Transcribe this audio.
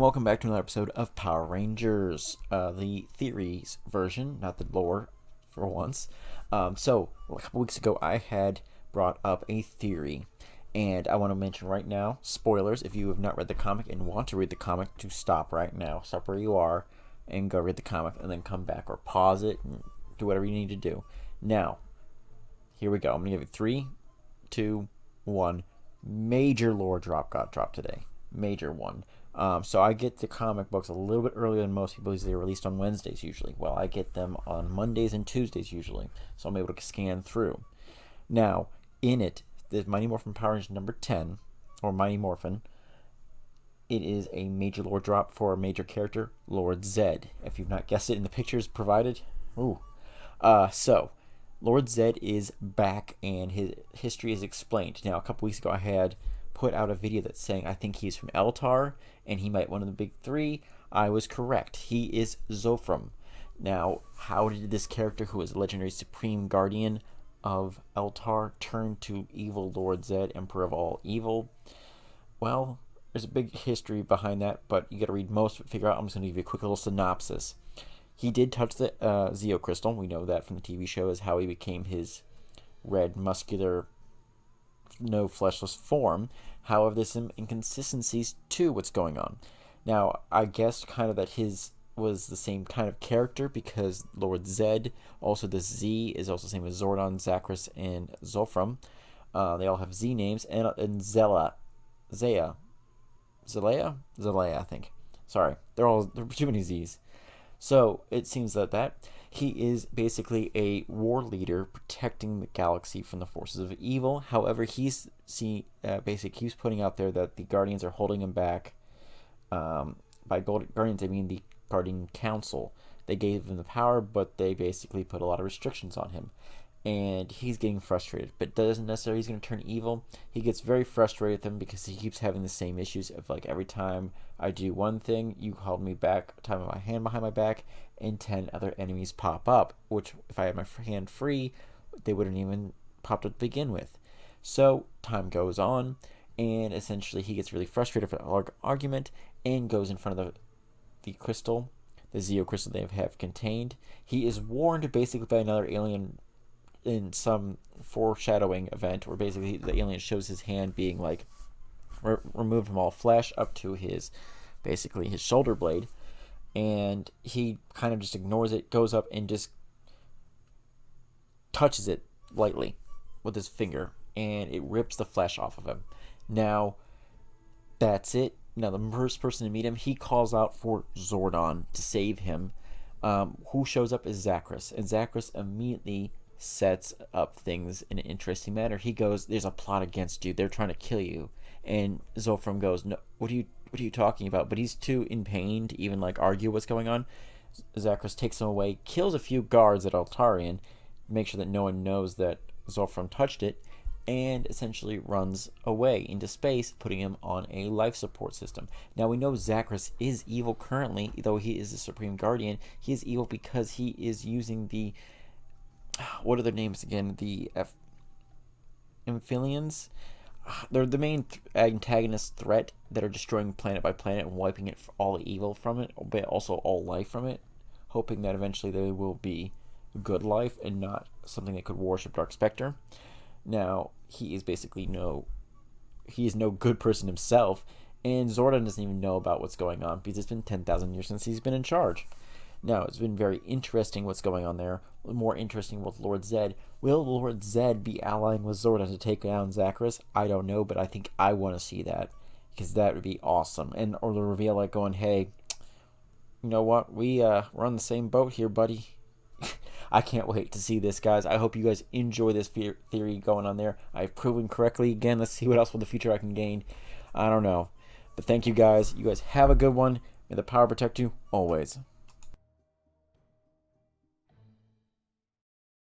welcome back to another episode of Power Rangers, the theories version, not the lore, for once. So, a couple weeks ago, I had brought up a theory, and I want to mention right now, spoilers, if you have not read the comic and want to read the comic, to stop right now. Stop where you are, and go read the comic, and then come back, or pause it, and do whatever you need to do. Now, here we go. I'm going to give you 3, 2, 1. Major lore drop got dropped today. Major one. So I get the comic books a little bit earlier than most people because they're released on Wednesdays usually. Well, I get them on Mondays and Tuesdays usually, so I'm able to scan through. Now, in it, the Mighty Morphin Power Rangers number 10, or Mighty Morphin, it is a major lore drop for a major character, Lord Zedd. If you've not guessed it in the pictures provided, ooh. So, Lord Zedd is back and his history is explained. Now, a couple weeks ago I had put out a video that's saying I think he's from Eltar and he might one of the big 3. I was correct. He is Zofram. Now, how did this character, who is a legendary supreme guardian of Eltar, turn to evil Lord Zedd, Emperor of all evil? Well, there's a big history behind that, but you gotta read most of it, figure out. I'm just gonna give you a quick little synopsis. He did touch the Zeo crystal. We know that from the TV show, is how he became his red, muscular, no fleshless form. However, there's some inconsistencies to what's going on. Now, I guessed kind of that his was the same kind of character because Lord Zedd, also the Z, is also the same as Zordon, Zachris, and Zofram. They all have Z names, and Zella, Zaya, Zalea, I think. Sorry, there are too many Z's. So it seems that he is basically a war leader protecting the galaxy from the forces of evil. However, basically keeps putting out there that the Guardians are holding him back. By Guardians, I mean the Guardian Council. They gave him the power, but they basically put a lot of restrictions on him. And he's getting frustrated, but doesn't necessarily he's going to turn evil. He gets very frustrated with them because he keeps having the same issues of, like, every time I do one thing, you hold me back, time my hand behind my back, and 10 other enemies pop up, which if I had my hand free, they wouldn't even popped up to begin with. So time goes on, and essentially he gets really frustrated for the argument and goes in front of the crystal, the Zeo crystal they have contained. He is warned basically by another alien in some foreshadowing event where basically the alien shows his hand being like removed from all flesh up to his basically his shoulder blade, and he kind of just ignores it, goes up and just touches it lightly with his finger, and it rips the flesh off of him. Now, that's it. Now, the first person to meet him, he calls out for Zordon to save him. Who shows up is Zachris, and Zachris immediately sets up things in an interesting manner. He goes, "There's a plot against you. They're trying to kill you." And Zofram goes, "No, what are you talking about?" But he's too in pain to even like argue what's going on. Zachris takes him away, kills a few guards at Altarian, makes sure that no one knows that Zofram touched it, and essentially runs away into space, putting him on a life support system. Now, we know Zachris is evil currently, though he is the Supreme Guardian. He is evil because he is using the, what are their names again? The Amphibians? They're the main antagonist threat that are destroying planet by planet and wiping it for all evil from it, but also all life from it, hoping that eventually they will be good life and not something that could worship Dark Spectre. Now, he is basically no good person himself, and Zordon doesn't even know about what's going on because it's been 10,000 years since he's been in charge. Now, it's been very interesting what's going on there. More interesting with Lord Zedd. Will Lord Zedd be allying with Zordon to take down Zachris? I don't know, but I think I want to see that because that would be awesome. And or the reveal like going, "Hey, you know what? We're on the same boat here, buddy." I can't wait to see this, guys. I hope you guys enjoy this theory going on there. I've proven correctly again. Let's see what else for the future I can gain. I don't know. But thank you, guys. You guys have a good one. May the power protect you always.